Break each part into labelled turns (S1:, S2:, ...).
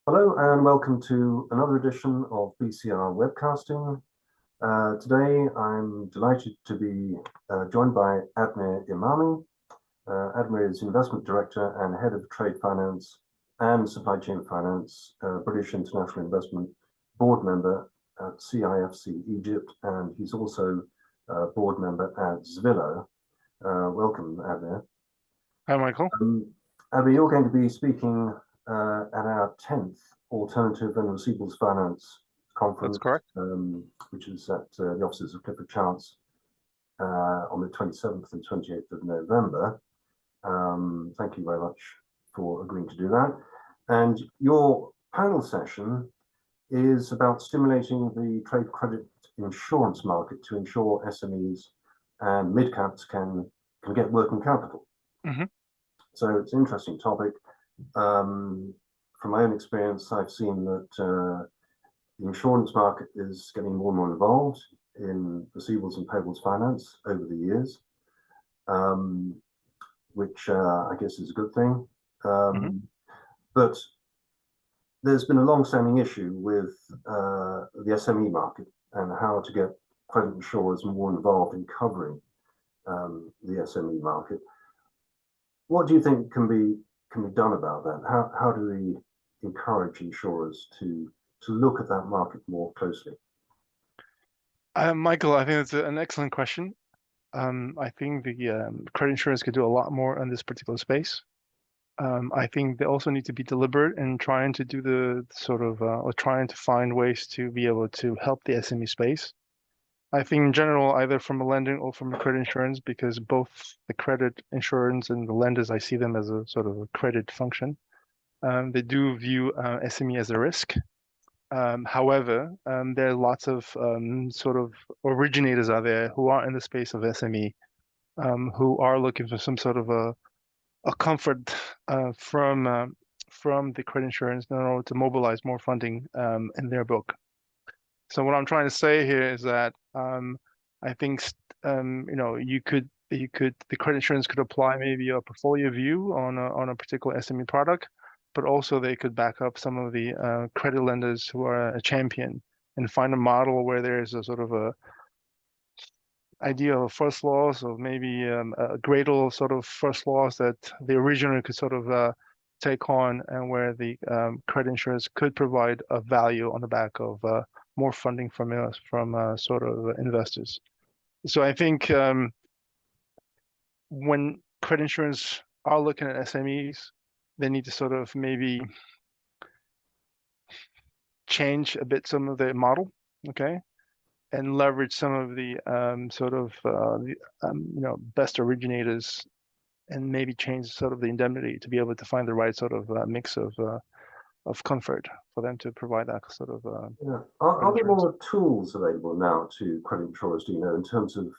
S1: Hello and welcome to another edition of BCR Webcasting. Today I'm delighted to be joined by Admir Imami. Admir is Investment Director and Head of Trade Finance and Supply Chain Finance, British International Investment Board Member at CIFC Egypt, and he's also a board member at Zwillo. Welcome, Admir.
S2: Hi, Michael.
S1: Admir, you're going to be speaking at our 10th Alternative and Receivables Finance Conference.
S2: That's correct.
S1: Which is at the offices of Clifford Chance on the 27th and 28th of November. Thank you very much for agreeing to do that. And your panel session is about stimulating the trade credit insurance market to ensure SMEs and mid-caps can get working capital.
S2: Mm-hmm.
S1: So it's an interesting topic. From my own experience, I've seen that the insurance market is getting more and more involved in receivables and payables finance over the years, which I guess is a good thing. But there's been a long-standing issue with the SME market and how to get credit insurers more involved in covering the SME market. What do you think can be done about that? How do we encourage insurers to look at that market more closely?
S2: Michael, I think it's an excellent question. I think the credit insurance could do a lot more in this particular space. I think they also need to be deliberate in trying to do the sort of, or trying to find ways to be able to help the SME space. I think in general, either from a lending or from a credit insurance, because both the credit insurance and the lenders, I see them as a sort of a credit function. They do view SME as a risk. However, there are lots of sort of originators out there who are in the space of SME, who are looking for some sort of a comfort from the credit insurance in order to mobilize more funding in their book. So what I'm trying to say here is that I think the credit insurance could apply maybe a portfolio view on a particular SME product, but also they could back up some of the credit lenders who are a champion and find a model where there's a sort of a idea of first loss, or maybe a gradal sort of first loss that the originator could sort of take on, and where the credit insurance could provide a value on the back of more funding from sort of investors. So I think when credit insurance are looking at SMEs, they need to sort of maybe change a bit some of the model, okay, and leverage some of the best originators, and maybe change sort of the indemnity to be able to find the right sort of mix of comfort for them to provide that sort of.
S1: Yeah. Are there more tools available now to credit insurers, do you know, in terms of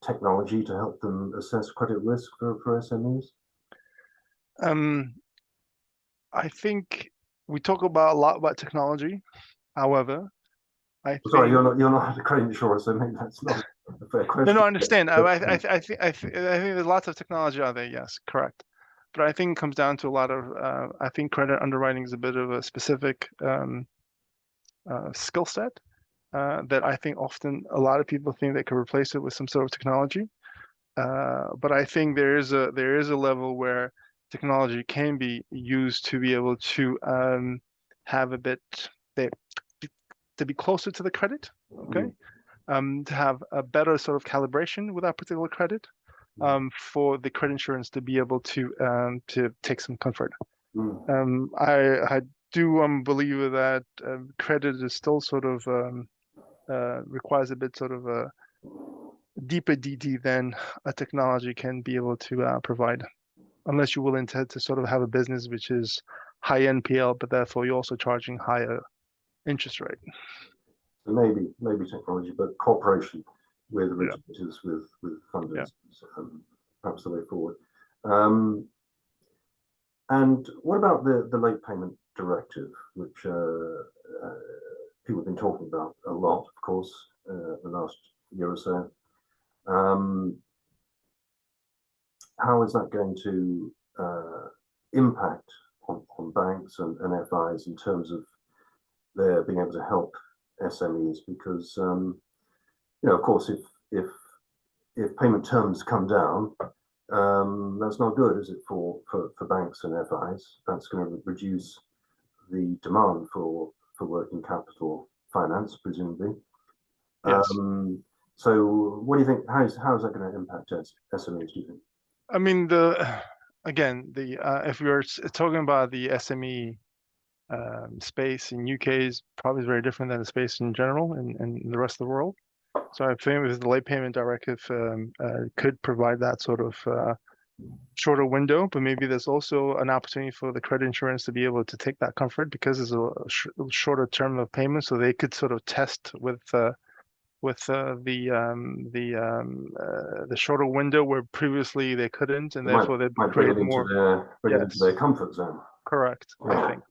S1: technology to help them assess credit risk for SMEs?
S2: I think we talk about a lot about technology. However,
S1: Sorry, you're not a credit insurer, so maybe that's not a fair question.
S2: No, I understand. I think there's lots of technology out there. Yes, correct. But I think it comes down to a lot of. I think credit underwriting is a bit of a specific skill set that I think often a lot of people think they could replace it with some sort of technology. But I think there is a level where technology can be used to be able to have a bit to be closer to the credit, okay, to have a better sort of calibration with that particular credit, for the credit insurance to be able to take some comfort. I do believe that credit is still sort of requires a bit sort of a deeper DD than a technology can be able to provide, unless you're willing to sort of have a business which is high NPL, but therefore you're also charging higher interest rate.
S1: So maybe technology, but cooperation with originators, with funders, perhaps the way forward. And what about the Late Payment Directive, which people have been talking about a lot, of course, the last year or so? How is that going to impact on banks and FIs in terms of their being able to help SMEs? Because of course, if payment terms come down, that's not good, is it, for banks and FIs? That's going to reduce the demand for working capital finance, presumably.
S2: Yes.
S1: So what do you think? How's that going to impact SMEs, do you think?
S2: I mean, if we are talking about the SME space in UK is probably very different than the space in general in the rest of the world. So I think with the Late Payment Directive could provide that sort of shorter window, but maybe there's also an opportunity for the credit insurance to be able to take that comfort because it's a shorter term of payment, so they could sort of test with the shorter window where previously they couldn't, and therefore they create more.
S1: Bring it into their comfort zone.
S2: Correct, I think.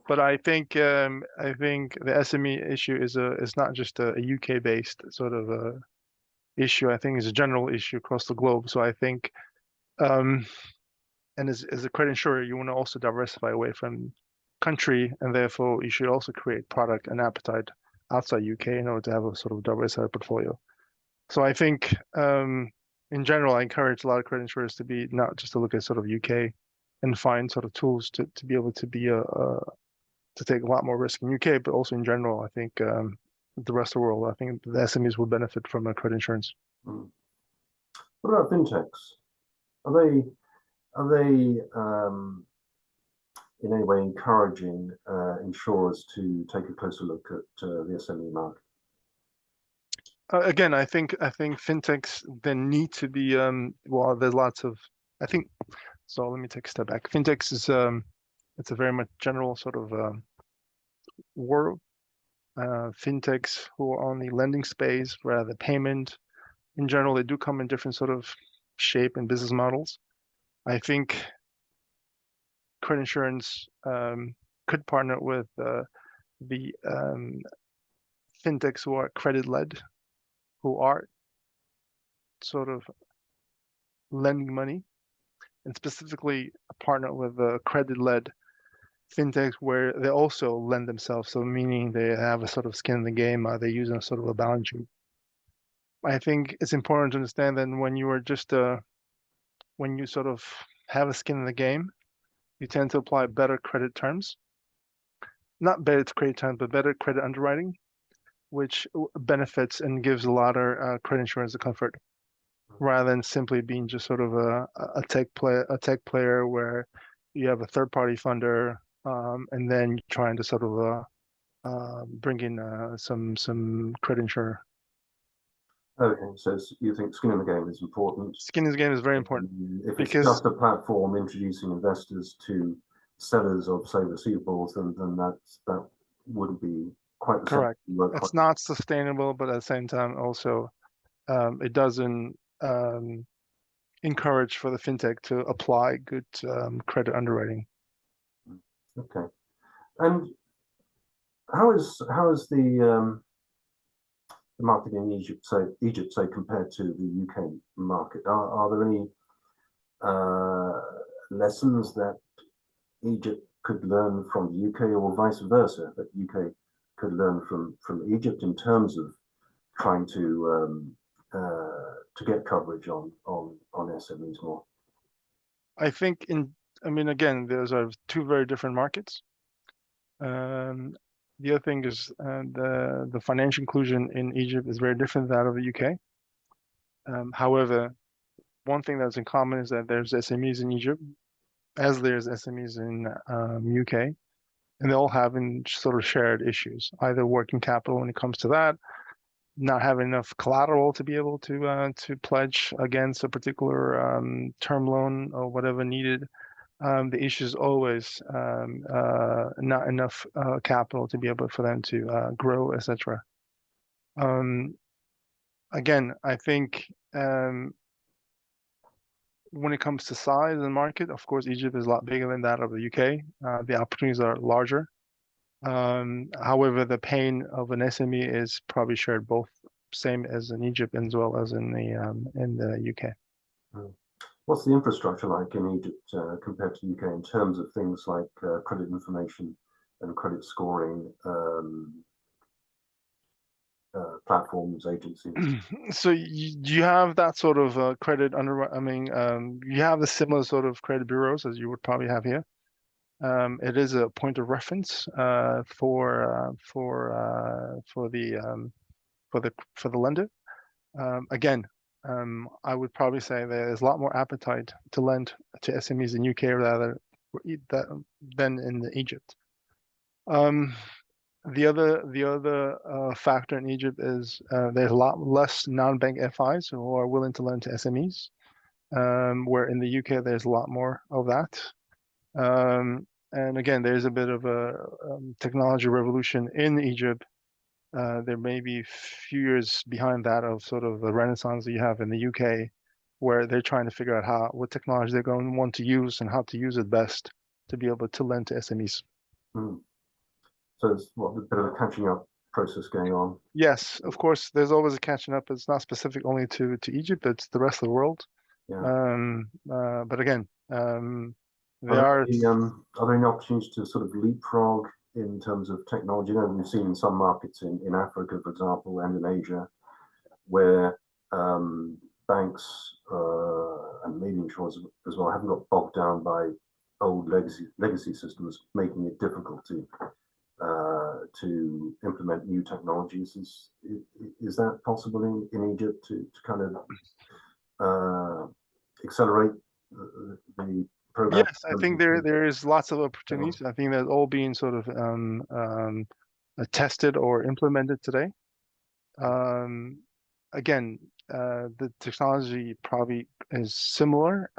S2: But I think the SME issue is not just a UK based sort of issue. I think it's a general issue across the globe. So I think, and as a credit insurer, you want to also diversify away from country, and therefore you should also create product and appetite outside UK in order to have a sort of diversified portfolio. So I think in general, I encourage a lot of credit insurers to be not just to look at sort of UK and find sort of tools to be able to be to take a lot more risk in UK, but also in general, I think the rest of the world, I think the SMEs will benefit from a credit insurance.
S1: What about fintechs? Are they in any way encouraging insurers to take a closer look at the SME market?
S2: Again, I think fintechs then need to be well. There's lots of so. Let me take a step back. Fintechs is it's a very much general sort of world. Fintechs who are on the lending space, rather the payment in general, they do come in different sort of shape and business models. I think credit insurance could partner with the fintechs who are credit led, who are sort of lending money, and specifically partner with the credit led fintechs where they also lend themselves. So meaning they have a sort of skin in the game, they're using a sort of a balance sheet. I think it's important to understand that when you are just when you sort of have a skin in the game, you tend to apply better credit terms, not better credit terms, but better credit underwriting, which benefits and gives a lot of credit insurance the comfort, rather than simply being just sort of a tech player where you have a third party funder and then you're trying to sort of bring in some credit insurer.
S1: Okay, so you think skin in the game is important?
S2: Skin in the game is very important.
S1: If it's just a platform introducing investors to sellers of, say, receivables, then that wouldn't be quite the
S2: correct.
S1: Same.
S2: It's not sustainable, but at the same time, also it doesn't encourage for the fintech to apply good credit underwriting.
S1: Okay, and how is the market in Egypt, say, compared to the UK market? Are there any lessons that Egypt could learn from the UK, or vice versa, that UK could learn from Egypt in terms of trying to get coverage on SMEs more?
S2: I think again, those are two very different markets. The other thing is the financial inclusion in Egypt is very different than that of the UK. However, one thing that's in common is that there's SMEs in Egypt, as there's SMEs in UK, and they all have sort of shared issues, either working capital when it comes to that, not having enough collateral to be able to pledge against a particular term loan or whatever needed. The issue is always not enough capital to be able for them to grow, etc. Again, I think when it comes to size and market, of course, Egypt is a lot bigger than that of the UK. The opportunities are larger. However, the pain of an SME is probably shared both same as in Egypt as well as in the UK.
S1: What's the infrastructure like in Egypt compared to the UK in terms of things like credit information and credit scoring, platforms, agencies?
S2: So you have that sort of credit under, I mean, you have the similar sort of credit bureaus as you would probably have here. It is a point of reference for the lender. Again, I would probably say there's a lot more appetite to lend to SMEs in UK than in Egypt. The other factor in Egypt is there's a lot less non-bank FIs who are willing to lend to SMEs, where in the UK there's a lot more of that. And again, there's a bit of a technology revolution in Egypt. There may be a few years behind that of sort of the renaissance that you have in the UK, where they're trying to figure out what technology they're going to want to use and how to use it best to be able to lend to SMEs.
S1: Mm. So there's a bit of a catching up process going on.
S2: Yes, of course, there's always a catching up. It's not specific only to Egypt, it's the rest of the world.
S1: Yeah.
S2: But again,
S1: are there any opportunities to sort of leapfrog in terms of technology? You know, we've seen in some markets in Africa, for example, and in Asia, where banks and maybe insurers as well haven't got bogged down by old legacy systems, making it difficult to implement new technologies. Is that possible in Egypt to kind of accelerate the program?
S2: Yes, I think there is lots of opportunities. I think that's all being sort of tested or implemented today. Again, the technology probably is similar.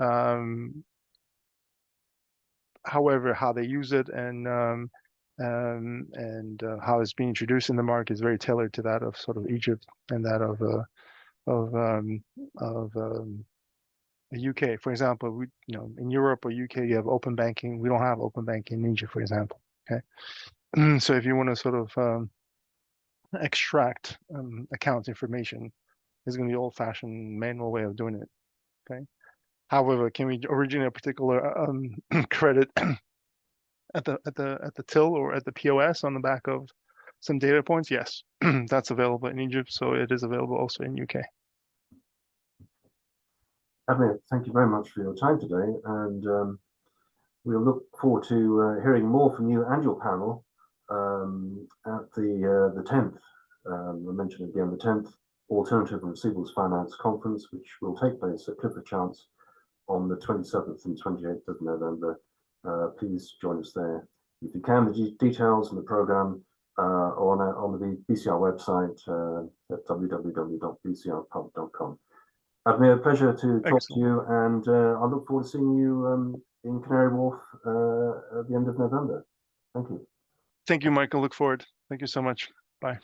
S2: However, how they use it and how it's being introduced in the market is very tailored to that of sort of Egypt and that of the UK. For example, in Europe or UK you have open banking. We don't have open banking in Egypt, for example. Okay, so if you want to sort of extract account information, it's going to be old-fashioned manual way of doing it. Okay. However, can we originate a particular credit at the till or at the POS on the back of some data points? Yes, that's available in Egypt, so it is available also in UK.
S1: Admir, thank you very much for your time today, and we'll look forward to hearing more from you and your panel at the 10th. I mentioned again the 10th Alternative and Receivables Finance Conference, which will take place at Clifford Chance on the 27th and 28th of November. Please join us there. If you can, the details and the program are on the BCR website at www.bcrpub.com. Admir, pleasure to talk to you, and I look forward to seeing you in Canary Wharf at the end of November. Thank you.
S2: Thank you, Michael. Look forward. Thank you so much. Bye.